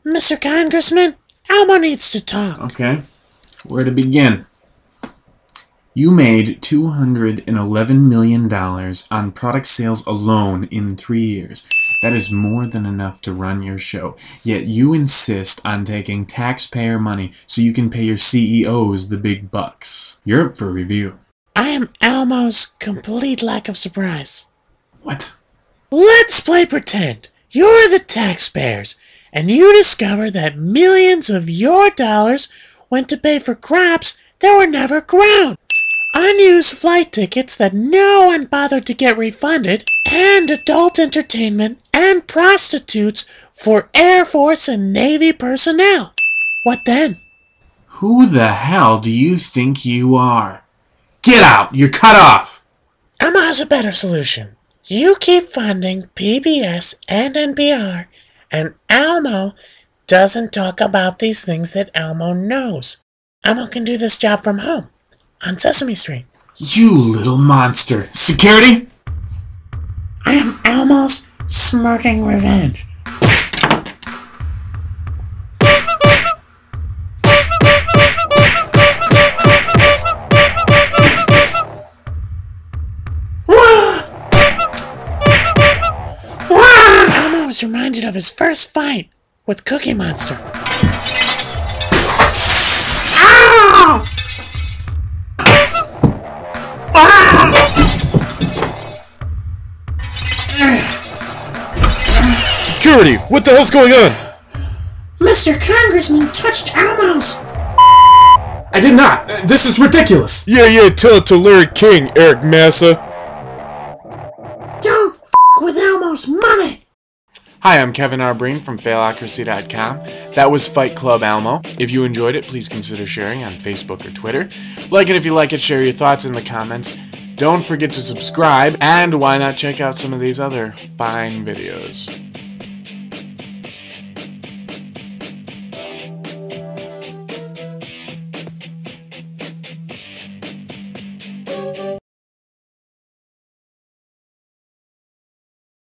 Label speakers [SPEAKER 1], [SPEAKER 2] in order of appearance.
[SPEAKER 1] Mr. Congressman, Elmo needs to talk.
[SPEAKER 2] Okay. Where to begin? You made $211 million on product sales alone in 3 years. That is more than enough to run your show. Yet you insist on taking taxpayer money so you can pay your CEOs the big bucks. You're up for review.
[SPEAKER 1] I am Elmo's complete lack of surprise.
[SPEAKER 2] What?
[SPEAKER 1] Let's play pretend. You're the taxpayers, and you discover that millions of your dollars went to pay for crops that were never grown, unused flight tickets that no one bothered to get refunded, and adult entertainment and prostitutes for Air Force and Navy personnel. What then?
[SPEAKER 2] Who the hell do you think you are? Get out! You're cut off!
[SPEAKER 1] Elmo has a better solution. You keep funding PBS and NPR, and Elmo doesn't talk about these things that Elmo knows. Elmo can do this job from home, on Sesame Street.
[SPEAKER 2] You little monster! Security?
[SPEAKER 1] I am Elmo's smirking revenge. Elmo was reminded of his first fight with Cookie Monster. Ow!
[SPEAKER 3] Security! What the hell's going on?
[SPEAKER 1] Mr. Congressman touched Elmo's!
[SPEAKER 3] I did not! This is ridiculous! Yeah, tell it to Larry King, Eric Massa.
[SPEAKER 1] Don't f*** with Elmo's money!
[SPEAKER 2] Hi, I'm Kevin R. Breen from failocracy.com. That was Fight Club Elmo. If you enjoyed it, please consider sharing on Facebook or Twitter. Like it if you like it, share your thoughts in the comments. Don't forget to subscribe, and why not check out some of these other fine videos.